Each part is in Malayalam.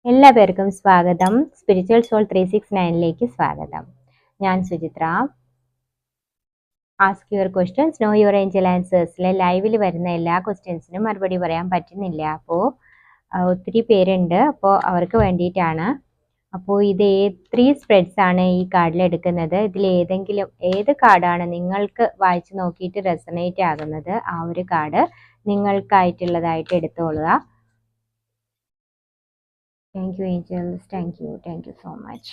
എല്ലാവർക്കും സ്വാഗതം. സ്പിരിച്വൽ സോൾ 369ലേക്ക് സ്വാഗതം. ഞാൻ Suchitra. Ask your questions, know your angel ആൻസേഴ്സിലെ ലൈവിൽ വരുന്ന എല്ലാ ക്വസ്റ്റ്യൻസിനും മറുപടി പറയാൻ പറ്റുന്നില്ല. അപ്പോൾ ഒത്തിരി പേരുണ്ട്. അപ്പോൾ അവർക്ക് വേണ്ടിയിട്ടാണ്. അപ്പോൾ ഇത് 3 സ്പ്രെഡ്സ് ആണ് ഈ കാർഡിൽ എടുക്കുന്നത്. ഇതിൽ ഏത് കാർഡാണ് നിങ്ങൾക്ക് വായിച്ചു നോക്കിയിട്ട് റെസണേറ്റ് ആകുന്നത്, ആ ഒരു card നിങ്ങൾക്കായിട്ടുള്ളതായിട്ട് എടുത്തോളുക. Thank you, angels. Thank you so much.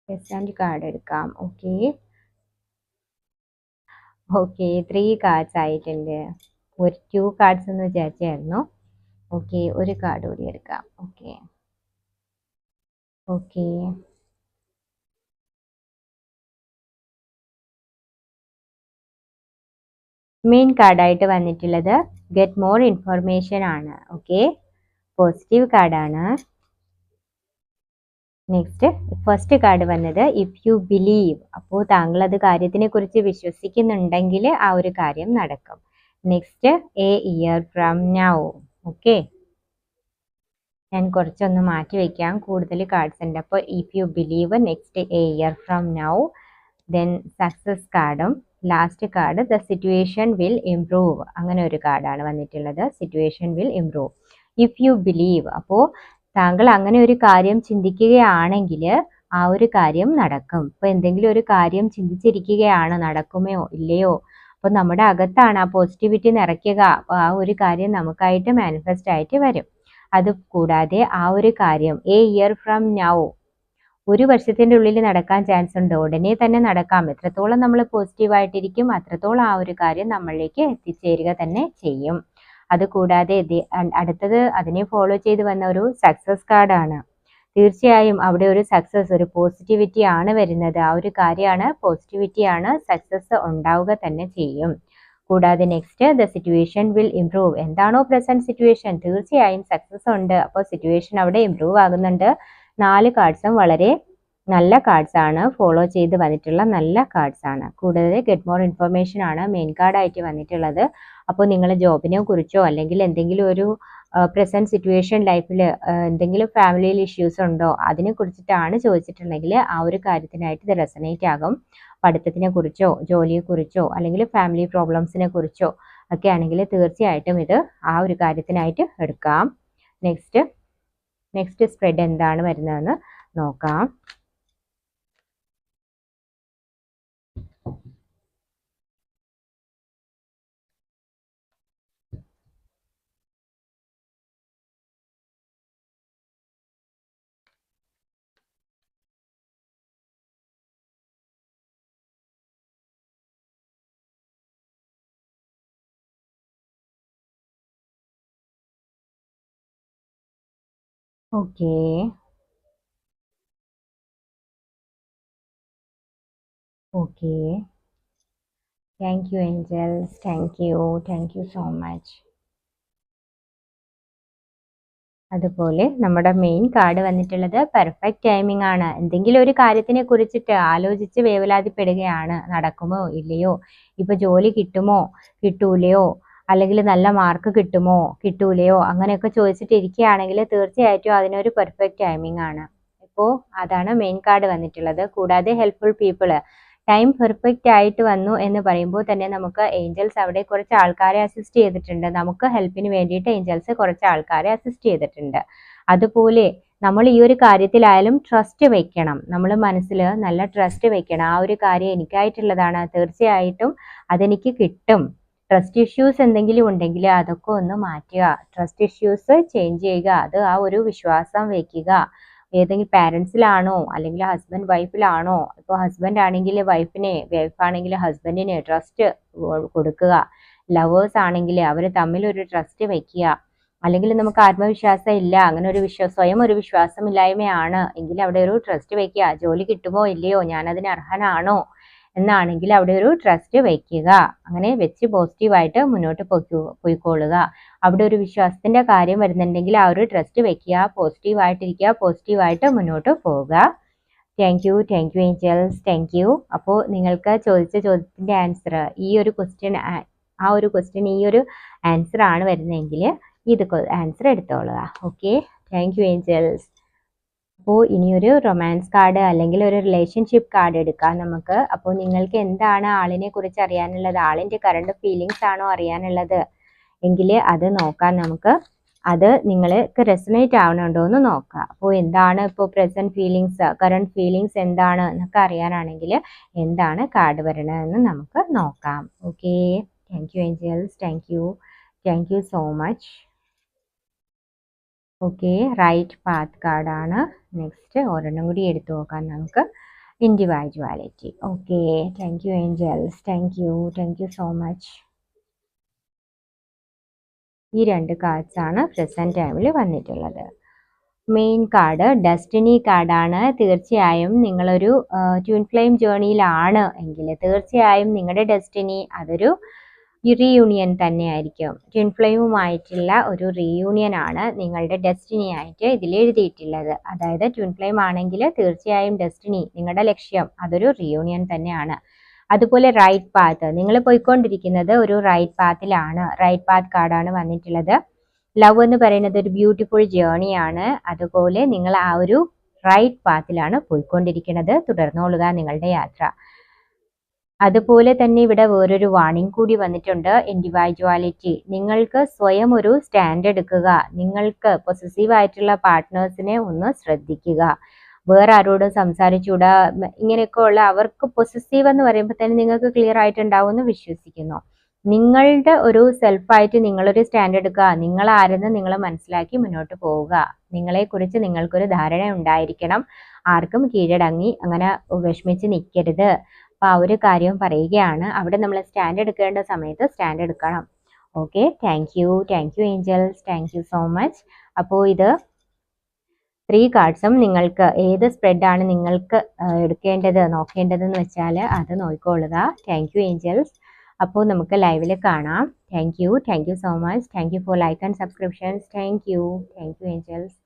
Present card എടുക്കാം. ഓക്കെ 3 കാർഡ്സ് ആയിട്ടുണ്ട്. ഒരു 2 കാർഡ്സ് എന്ന് വിചാരിച്ചായിരുന്നു. ഓക്കെ, ഒരു കാർഡ് കൂടി എടുക്കാം. ഓക്കെ മെയിൻ കാർഡായിട്ട് വന്നിട്ടുള്ളത് ഗെറ്റ് മോർ ഇൻഫർമേഷൻ ആണ്. ഓക്കെ, പോസിറ്റീവ് കാർഡാണ്. നെക്സ്റ്റ് ഫസ്റ്റ് കാർഡ് വന്നത് ഇഫ് യു ബിലീവ്. അപ്പോൾ താങ്കൾ അത് കാര്യത്തിനെ കുറിച്ച് വിശ്വസിക്കുന്നുണ്ടെങ്കിൽ ആ ഒരു കാര്യം നടക്കും. Next a year from now. Okay, ഞാൻ കുറച്ചൊന്ന് മാറ്റി വയ്ക്കാം, കൂടുതൽ കാർഡ്സ് ഉണ്ട്. അപ്പോൾ if you believe, next a year from now, then success കാർഡും last card the situation will improve. അങ്ങനെ ഒരു കാർഡാണ് വന്നിട്ടുള്ളത്, situation will improve. If you believe, അപ്പോൾ താങ്കൾ അങ്ങനെ ഒരു കാര്യം ചിന്തിക്കുകയാണെങ്കിൽ ആ ഒരു കാര്യം നടക്കും. ഇപ്പോൾ എന്തെങ്കിലും ഒരു കാര്യം ചിന്തിച്ചിരിക്കുകയാണ്, നടക്കുമോ ഇല്ലയോ, അപ്പോൾ നമ്മുടെ അകത്താണ് ആ പോസിറ്റിവിറ്റി നിറയ്ക്കുക. അപ്പോൾ ആ ഒരു കാര്യം നമുക്കായിട്ട് മാനിഫെസ്റ്റ് ആയിട്ട് വരും. അത് കൂടാതെ ആ ഒരു കാര്യം എ ഇയർ ഫ്രം നൗ, 1 വർഷത്തിൻ്റെ ഉള്ളിൽ നടക്കാൻ ചാൻസ് ഉണ്ട്. ഉടനെ തന്നെ നടക്കാം. എത്രത്തോളം നമ്മൾ പോസിറ്റീവായിട്ടിരിക്കും അത്രത്തോളം ആ ഒരു കാര്യം നമ്മളിലേക്ക് എത്തിച്ചേരുക തന്നെ ചെയ്യും. അതുകൂടാതെ അടുത്തത് അതിനെ ഫോളോ ചെയ്ത് വന്ന ഒരു സക്സസ് കാർഡാണ്. തീർച്ചയായും അവിടെ ഒരു സക്സസ്, ഒരു പോസിറ്റിവിറ്റി ആണ് വരുന്നത്. ആ ഒരു കാര്യമാണ്, പോസിറ്റിവിറ്റിയാണ്, സക്സസ് ഉണ്ടാവുക തന്നെ ചെയ്യും. കൂടാതെ next the situation will improve. എന്താണോ പ്രസന്റ് സിറ്റുവേഷൻ, തീർച്ചയായും സക്സസ് ഉണ്ട്. അപ്പോൾ സിറ്റുവേഷൻ അവിടെ ഇംപ്രൂവ് ആകുന്നുണ്ട്. 4 കാർഡ്സും വളരെ നല്ല കാർഡ്സ് ആണ്, ഫോളോ ചെയ്ത് വന്നിട്ടുള്ള നല്ല കാർഡ്സ് ആണ്. കൂടാതെ ഗെറ്റ് മോർ ഇൻഫർമേഷൻ ആണ് മെയിൻ കാർഡായിട്ട് വന്നിട്ടുള്ളത്. അപ്പോൾ നിങ്ങൾ ജോബിനെ കുറിച്ചോ അല്ലെങ്കിൽ എന്തെങ്കിലും ഒരു പ്രസന്റ് സിറ്റുവേഷൻ ലൈഫിൽ എന്തെങ്കിലും ഫാമിലിയിൽ ഇഷ്യൂസ് ഉണ്ടോ അതിനെ കുറിച്ചിട്ടാണ് ചോദിച്ചിട്ടുണ്ടെങ്കിൽ ആ ഒരു കാര്യത്തിനായിട്ട് ഇത് റെസനേറ്റ് ആകും. പഠിത്തത്തിനെ കുറിച്ചോ ജോലിയെ കുറിച്ചോ അല്ലെങ്കിൽ ഫാമിലി പ്രോബ്ലംസിനെ കുറിച്ചോ ഒക്കെ ആണെങ്കിൽ തീർച്ചയായിട്ടും ഇത് ആ ഒരു കാര്യത്തിനായിട്ട് എടുക്കാം. നെക്സ്റ്റ് സ്പ്രെഡ് എന്താണ് വരുന്നതെന്ന് നോക്കാം. Okay, thank you angels, thank you so much. അതുപോലെ നമ്മുടെ മെയിൻ കാർഡ് വന്നിട്ടുള്ളത് പെർഫെക്റ്റ് ടൈമിംഗ് ആണ്. എന്തെങ്കിലും ഒരു കാര്യത്തിനെ കുറിച്ചിട്ട് ആലോചിച്ച് വേവലാതിപ്പെടുകയാണ്, നടക്കുമോ ഇല്ലയോ, ഇപ്പൊ ജോലി കിട്ടുമോ കിട്ടൂലയോ, അല്ലെങ്കിൽ നല്ല മാർക്ക് കിട്ടുമോ കിട്ടൂലയോ, അങ്ങനെയൊക്കെ ചോദിച്ചിട്ട് ഇരിക്കുകയാണെങ്കിൽ തീർച്ചയായിട്ടും അതിനൊരു പെർഫെക്റ്റ് ടൈമിംഗ് ആണ്. ഇപ്പോൾ അതാണ് മെയിൻ കാർഡ് വന്നിട്ടുള്ളത്. കൂടാതെ ഹെൽപ്ഫുൾ പീപ്പിള്, ടൈം പെർഫെക്റ്റ് ആയിട്ട് വന്നു എന്ന് പറയുമ്പോൾ തന്നെ നമുക്ക് ഏഞ്ചൽസ് അവിടെ കുറച്ച് ആൾക്കാരെ അസിസ്റ്റ് ചെയ്തിട്ടുണ്ട്. നമുക്ക് ഹെൽപ്പിന് വേണ്ടിയിട്ട് ഏഞ്ചൽസ് കുറച്ച് ആൾക്കാരെ അസിസ്റ്റ് ചെയ്തിട്ടുണ്ട്. അതുപോലെ നമ്മൾ ഈ ഒരു കാര്യത്തിലായാലും ട്രസ്റ്റ് വെക്കണം. നമ്മൾ മനസ്സിൽ നല്ല ട്രസ്റ്റ് വെക്കണം. ആ ഒരു കാര്യം എനിക്കായിട്ടുള്ളതാണ്, തീർച്ചയായിട്ടും അതെനിക്ക് കിട്ടും. ട്രസ്റ്റ് ഇഷ്യൂസ് എന്തെങ്കിലും ഉണ്ടെങ്കിൽ അതൊക്കെ ഒന്ന് മാറ്റുക, ട്രസ്റ്റ് ഇഷ്യൂസ് ചേഞ്ച് ചെയ്യുക. അത് ആ ഒരു വിശ്വാസം വെക്കുക. ഏതെങ്കിലും പാരൻസിലാണോ അല്ലെങ്കിൽ ഹസ്ബൻഡ് വൈഫിലാണോ, ഇപ്പോൾ ഹസ്ബൻഡ് ആണെങ്കിൽ വൈഫിനെ, വൈഫ് ആണെങ്കിൽ ഹസ്ബൻഡിന് ട്രസ്റ്റ് കൊടുക്കുക. ലവേഴ്സ് ആണെങ്കിൽ അവർ തമ്മിൽ ഒരു ട്രസ്റ്റ് വെക്കുക. അല്ലെങ്കിൽ നമുക്ക് ആത്മവിശ്വാസം ഇല്ല, അങ്ങനെ ഒരു സ്വയം ഒരു വിശ്വാസമില്ലായ്മയാണ് എങ്കിൽ അവിടെ ഒരു ട്രസ്റ്റ് വെക്കുക. ജോലി കിട്ടുമോ ഇല്ലയോ, ഞാനതിന് അർഹനാണോ എന്നാണെങ്കിൽ അവിടെ ഒരു ട്രസ്റ്റ് വയ്ക്കുക. അങ്ങനെ വെച്ച് പോസിറ്റീവായിട്ട് മുന്നോട്ട് പോയിക്കൊള്ളുക. അവിടെ ഒരു വിശ്വാസത്തിന്റെ കാര്യം വരുന്നുണ്ടെങ്കിൽ ആ ഒരു ട്രസ്റ്റ് വെക്കുക, പോസിറ്റീവായിട്ടിരിക്കുക, പോസിറ്റീവായിട്ട് മുന്നോട്ട് പോവുക. Thank you angels, thank U. അപ്പോൾ നിങ്ങൾക്ക് ചോദിച്ച ചോദ്യത്തിന്റെ ആൻസർ ഈ ഒരു ക്വസ്റ്റ്യൻ, ഈ ഒരു ആൻസർ ആണ് വരുന്നതെങ്കിൽ ഇത് ആൻസർ എടുത്തോളുക. Okay, thank you angels. അപ്പോൾ ഇനിയൊരു റൊമാൻസ് കാർഡ് അല്ലെങ്കിൽ ഒരു റിലേഷൻഷിപ്പ് കാർഡ് എടുക്കാം നമുക്ക്. അപ്പോൾ നിങ്ങൾക്ക് എന്താണ് ആളിനെ കുറിച്ച് അറിയാനുള്ളത്, ആളിൻ്റെ കറണ്ട് ഫീലിങ്സ് ആണോ അറിയാനുള്ളത് എങ്കിൽ അത് നോക്കാം നമുക്ക്. അത് നിങ്ങൾക്ക് റെസണേറ്റ് ആവണുണ്ടോ എന്ന് നോക്കാം. അപ്പോൾ എന്താണ് ഇപ്പോൾ പ്രസൻറ്റ് ഫീലിങ്സ്, കറണ്ട് ഫീലിങ്സ് എന്താണ് എന്നൊക്കെ അറിയാനാണെങ്കിൽ എന്താണ് കാർഡ് വരണതെന്ന് നമുക്ക് നോക്കാം. Okay, thank you angels, thank you so much. Okay, right path കാർഡാണ്. നെക്സ്റ്റ് ഒരെണ്ണം കൂടി എടുത്തു നോക്കാം നമുക്ക്, individuality. Okay, thank you angels, thank you so much. ഈ രണ്ട് കാർഡ്സ് ആണ് പ്രസൻറ്റ് ടൈമിൽ വന്നിട്ടുള്ളത്. മെയിൻ കാർഡ് ഡെസ്റ്റിനി കാർഡാണ്. തീർച്ചയായും നിങ്ങളൊരു ട്വിൻ ഫ്ലെയിം ജേർണിയിലാണ് എങ്കിൽ തീർച്ചയായും നിങ്ങളുടെ ഡെസ്റ്റിനി അതൊരു റീയൂണിയൻ തന്നെയായിരിക്കും. ട്വിൻ ഫ്ലെയിമുമായിട്ടുള്ള ഒരു റീയൂണിയൻ ആണ് നിങ്ങളുടെ ഡെസ്റ്റിനി ആയിട്ട് ഇതിൽ എഴുതിയിട്ടുള്ളത്. അതായത് ട്വിൻ ഫ്ലെയിം ആണെങ്കിൽ തീർച്ചയായും ഡെസ്റ്റിനി, നിങ്ങളുടെ ലക്ഷ്യം അതൊരു റീയൂണിയൻ തന്നെയാണ്. അതുപോലെ റൈറ്റ് പാത്ത്, നിങ്ങൾ പോയിക്കൊണ്ടിരിക്കുന്നത് ഒരു റൈറ്റ് പാത്തിലാണ്. റൈറ്റ് പാത്ത് കാർഡാണ് വന്നിട്ടുള്ളത്. ലവ് എന്ന് പറയുന്നത് ഒരു ബ്യൂട്ടിഫുൾ ജേർണിയാണ്. അതുപോലെ നിങ്ങൾ ആ ഒരു റൈറ്റ് പാത്തിലാണ് പോയിക്കൊണ്ടിരിക്കുന്നത്. തുടർന്നോളുക നിങ്ങളുടെ യാത്ര. അതുപോലെ തന്നെ ഇവിടെ വേറൊരു വാർണിംഗ് കൂടി വന്നിട്ടുണ്ട്, ഇൻഡിവിജ്വാലിറ്റി. നിങ്ങൾക്ക് സ്വയം ഒരു സ്റ്റാൻഡ് എടുക്കുക. നിങ്ങൾക്ക് പൊസസീവ് ആയിട്ടുള്ള പാർട്ട്നേഴ്സിനെ ഒന്ന് ശ്രദ്ധിക്കുക. വേറെ ആരോടും സംസാരിച്ചുകൂടാ, ഇങ്ങനെയൊക്കെ ഉള്ള അവർക്ക് പൊസസീവ് എന്ന് പറയുമ്പോൾ തന്നെ നിങ്ങൾക്ക് ക്ലിയർ ആയിട്ടുണ്ടാവും എന്ന് വിശ്വസിക്കുന്നു. നിങ്ങളുടെ ഒരു സെൽഫായിട്ട് നിങ്ങളൊരു സ്റ്റാൻഡ് എടുക്കുക. നിങ്ങൾ ആരെന്ന് നിങ്ങൾ മനസ്സിലാക്കി മുന്നോട്ട് പോവുക. നിങ്ങളെക്കുറിച്ച് നിങ്ങൾക്കൊരു ധാരണ ഉണ്ടായിരിക്കണം. ആർക്കും കീഴടങ്ങി അങ്ങനെ വിഷമിച്ച് നിൽക്കരുത്. അപ്പോൾ ആ ഒരു കാര്യം പറയുകയാണ്. അവിടെ നമ്മൾ സ്റ്റാൻഡ് എടുക്കേണ്ട സമയത്ത് സ്റ്റാൻഡ് എടുക്കണം. Okay, thank you angels, thank you so much. അപ്പോൾ ഇത് 3 കാർഡ്സും നിങ്ങൾക്ക് ഏത് സ്പ്രെഡാണ് നിങ്ങൾക്ക് എടുക്കേണ്ടത് നോക്കേണ്ടതെന്ന് വെച്ചാൽ അത് നോക്കിക്കൊള്ളുക. Thank you angels. അപ്പോൾ നമുക്ക് ലൈവിൽ കാണാം. Thank you so much. Thank you for like and subscriptions. Thank you Angeles.